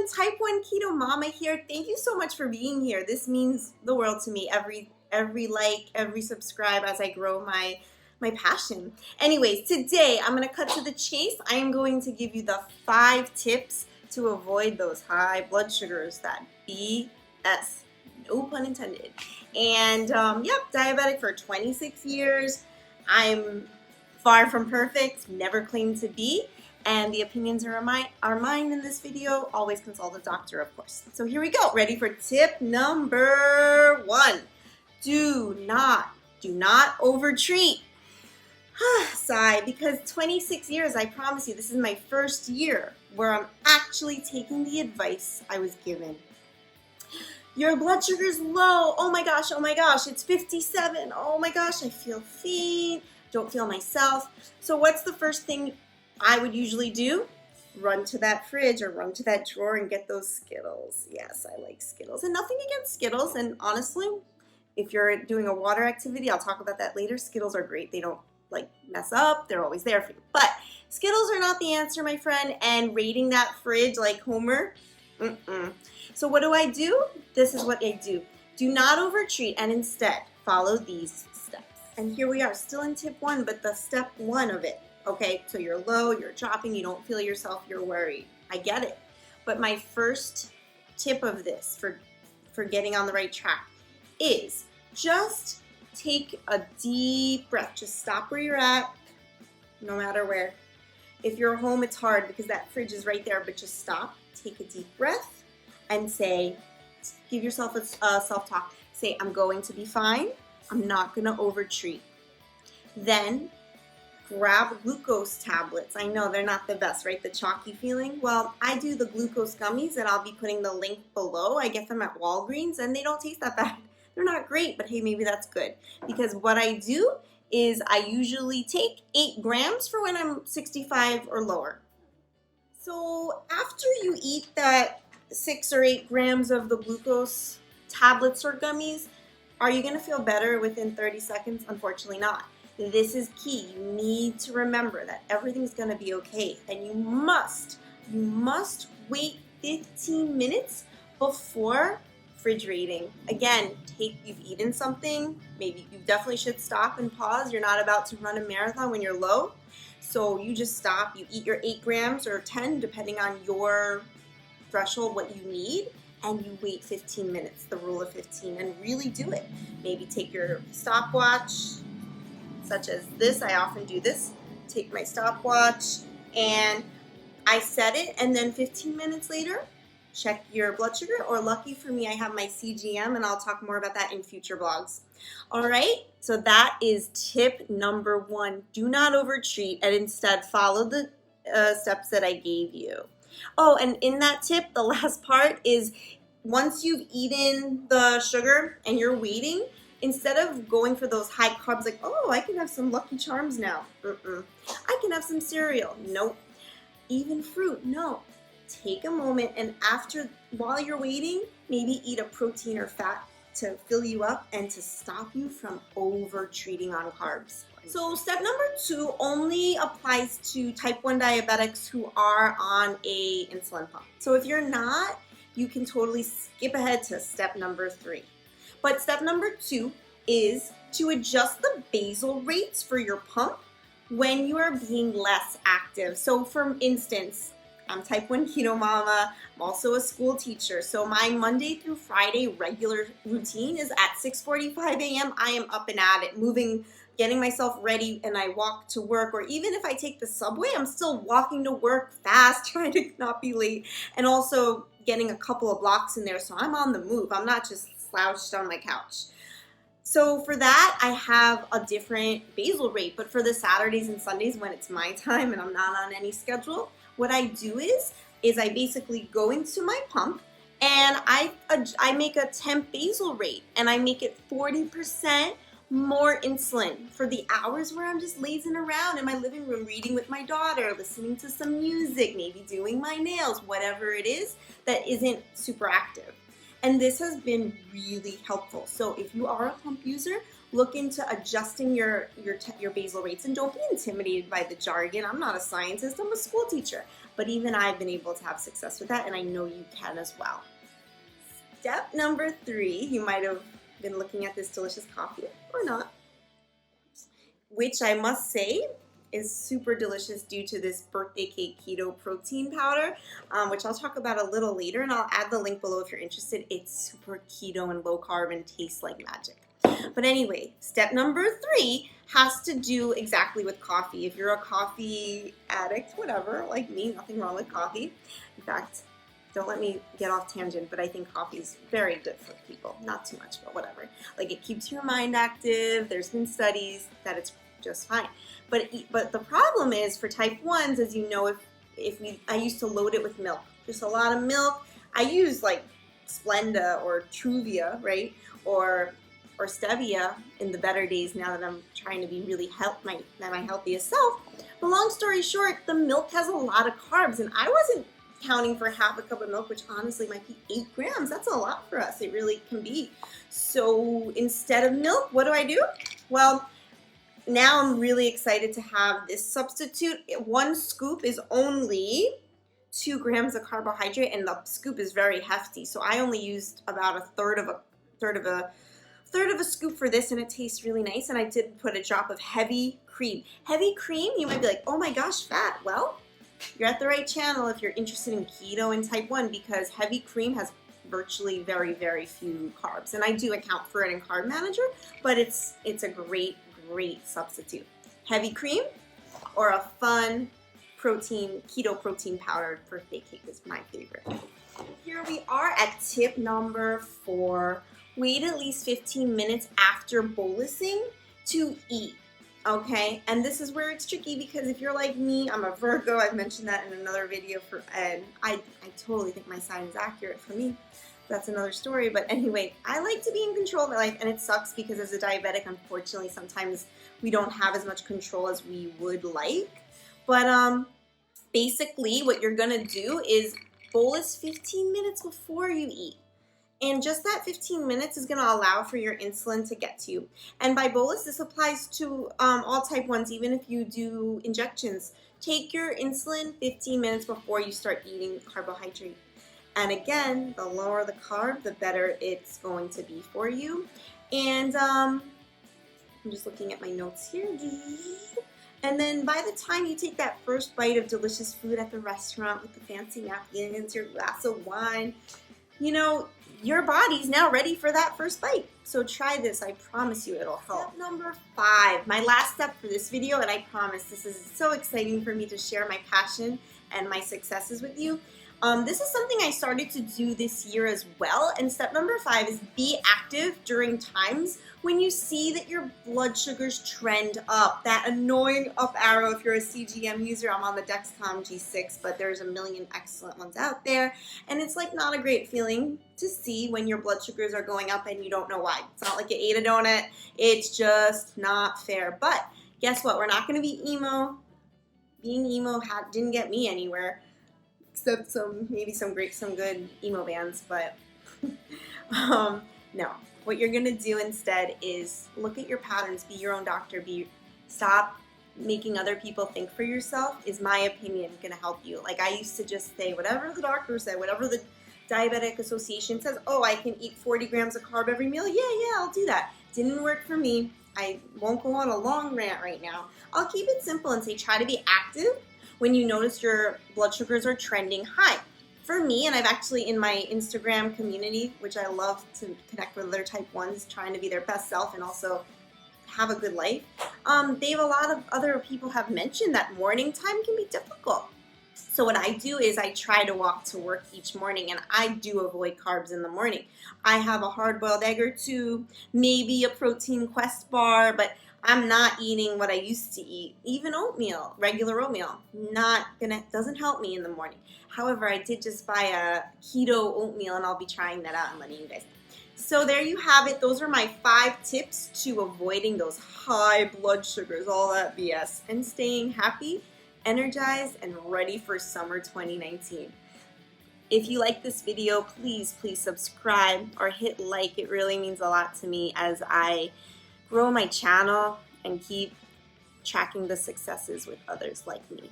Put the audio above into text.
everyone, Type 1 Keto Mama here. Thank you so much for being here. This means the world to me. Every like, every subscribe as I grow my passion. Anyways, today I'm going to cut to the chase. I am going to give you the 5 tips to avoid those high blood sugars, that BS, no pun intended. And yep, diabetic for 26 years. I'm far from perfect, never claimed to be. And the opinions are mine in this video. Always consult a doctor, of course. So here we go. Ready for tip number 1. Do not overtreat. Sigh, because 26 years, I promise you, this is my first year where I'm actually taking the advice I was given. Your blood sugar is low. Oh my gosh, it's 57. Oh my gosh, I feel faint. Don't feel myself. So what's the first thing I would usually do? Run to that fridge or run to that drawer and get those Skittles. Yes, I like Skittles. And nothing against Skittles. And honestly, if you're doing a water activity, I'll talk about that later. Skittles are great. They don't mess up. They're always there for you. But Skittles are not the answer, my friend. And raiding that fridge like Homer, So what do? This is what I do. Do not overtreat and instead follow these steps. And here we are, still in tip 1, but the step 1 of it. Okay, so you're low, you're dropping, you don't feel yourself, you're worried. I get it. But my first tip of this for getting on the right track is just take a deep breath. Just stop where you're at, no matter where. If you're home, it's hard because that fridge is right there, but just stop, take a deep breath, and say, give yourself a self-talk. Say, I'm going to be fine. I'm not going to overtreat. Then grab glucose tablets. I know they're not the best, right? The chalky feeling. Well, I do the glucose gummies, and I'll be putting the link below. I get them at Walgreens, and they don't taste that bad. They're not great, but hey, maybe that's good. Because what I do is I usually take 8 grams for when I'm 65 or lower. So after you eat that 6 or 8 grams of the glucose tablets or gummies, are you going to feel better within 30 seconds? Unfortunately not. This is key. You need to remember that everything's going to be okay. And you must wait 15 minutes before refrigerating. Again, you've eaten something. Maybe you definitely should stop and pause. You're not about to run a marathon when you're low. So you just stop. You eat your 8 grams or 10, depending on your threshold, what you need. And you wait 15 minutes, the rule of 15, and really do it. Maybe take your stopwatch, such as this. I often do this. Take my stopwatch and I set it, and then 15 minutes later, check your blood sugar, or lucky for me, I have my CGM, and I'll talk more about that in future vlogs. All right, so that is tip number 1. Do not overtreat and instead follow the steps that I gave you. Oh, and in that tip, the last part is once you've eaten the sugar and you're waiting, instead of going for those high carbs like, oh, I can have some Lucky Charms now. I can have some cereal. Nope. Even fruit. No. Take a moment, and while you're waiting, maybe eat a protein or fat to fill you up and to stop you from over-treating on carbs. So step number 2 only applies to type 1 diabetics who are on a insulin pump. So if you're not, you can totally skip ahead to step number 3. But step number 2 is to adjust the basal rates for your pump when you are being less active. So for instance, I'm Type 1 Keto Mama. I'm also a school teacher. So my Monday through Friday regular routine is at 6:45 a.m. I am up and at it, moving, getting myself ready, and I walk to work. Or even if I take the subway, I'm still walking to work fast, trying to not be late, and also getting a couple of blocks in there. So I'm on the move. I'm not just slouched on my couch. So for that, I have a different basal rate. But for the Saturdays and Sundays when it's my time and I'm not on any schedule, what I do is I basically go into my pump and I make a temp basal rate, and I make it 40% more insulin for the hours where I'm just lazing around in my living room, reading with my daughter, listening to some music, maybe doing my nails, whatever it is that isn't super active. And this has been really helpful. So if you are a pump user, look into adjusting your basal rates, and don't be intimidated by the jargon. I'm not a scientist, I'm a school teacher. but even I've been able to have success with that, and I know you can as well. Step number 3, you might have been looking at this delicious coffee or not, which I must say is super delicious due to this birthday cake keto protein powder, which I'll talk about a little later, and I'll add the link below if you're interested. It's super keto and low carb and tastes like magic. But anyway, step number 3 has to do exactly with coffee. If you're a coffee addict, whatever, like me, nothing wrong with coffee. In fact, don't let me get off tangent, but I think coffee is very good for people. Not too much, but whatever. Like, it keeps your mind active. There's been studies that it's just fine. But the problem is for type 1s, as you know, I used to load it with milk. Just a lot of milk. I use like Splenda or Truvia, right? Or Stevia in the better days now that I'm trying to be really my healthiest self. But long story short, the milk has a lot of carbs, and I wasn't counting for half a cup of milk, which honestly might be 8 grams. That's a lot for us. It really can be. So instead of milk, what do? Well, now I'm really excited to have this substitute. 1 scoop is only 2 grams of carbohydrate, and the scoop is very hefty. So I only used about a third of a scoop for this, and it tastes really nice. And I did put a drop of heavy cream. Heavy cream, you might be like, oh my gosh, fat. Well, you're at the right channel if you're interested in keto and type 1, because heavy cream has virtually very, very few carbs. And I do account for it in Carb Manager, but it's a great substitute. Heavy cream or a fun keto protein powdered birthday cake is my favorite. Here we are at tip number 4. Wait at least 15 minutes after bolusing to eat. Okay, and this is where it's tricky, because if you're like me, I'm a Virgo. I've mentioned that in another video, and I totally think my sign is accurate for me. That's another story. But anyway, I like to be in control of my life, and it sucks because as a diabetic, unfortunately, sometimes we don't have as much control as we would like. But basically, what you're gonna do is bolus 15 minutes before you eat. And just that 15 minutes is going to allow for your insulin to get to you. And by bolus, this applies to all type 1s, even if you do injections. Take your insulin 15 minutes before you start eating carbohydrate. And again, the lower the carb, the better it's going to be for you. And I'm just looking at my notes here. And then by the time you take that first bite of delicious food at the restaurant with the fancy napkins, your glass of wine, you know, your body's now ready for that first bite. So try this. I promise you it'll help. Step number 5, my last step for this video, and I promise this is so exciting for me to share my passion and my successes with you. This is something I started to do this year as well. And step number 5 is be active during times when you see that your blood sugars trend up. That annoying up arrow, if you're a CGM user, I'm on the Dexcom G6, but there's a million excellent ones out there. And it's like not a great feeling to see when your blood sugars are going up and you don't know why. It's not like you ate a donut. It's just not fair. But guess what? We're not going to be emo. Being emo didn't get me anywhere. Except maybe some good emo bands, but no. What you're gonna do instead is look at your patterns, be your own doctor, stop making other people think for yourself. Is my opinion gonna help you? Like, I used to just say whatever the doctor said, whatever the Diabetic Association says. Oh, I can eat 40 grams of carb every meal. Yeah, I'll do that. Didn't work for me. I won't go on a long rant right now. I'll keep it simple and say try to be active when you notice your blood sugars are trending high. For me, and I've actually in my Instagram community, which I love to connect with other type 1s trying to be their best self and also have a good life, a lot of other people have mentioned that morning time can be difficult. So what I do is I try to walk to work each morning, and I do avoid carbs in the morning. I have a hard-boiled egg or 2, maybe a Protein Quest bar, but I'm not eating what I used to eat. Even oatmeal, regular oatmeal, doesn't help me in the morning. However, I did just buy a keto oatmeal, and I'll be trying that out and letting you guys know. So there you have it. Those are my 5 tips to avoiding those high blood sugars, all that BS, and staying happy, energized, and ready for summer 2019. If you like this video, please subscribe or hit like. It really means a lot to me as I grow my channel and keep tracking the successes with others like me.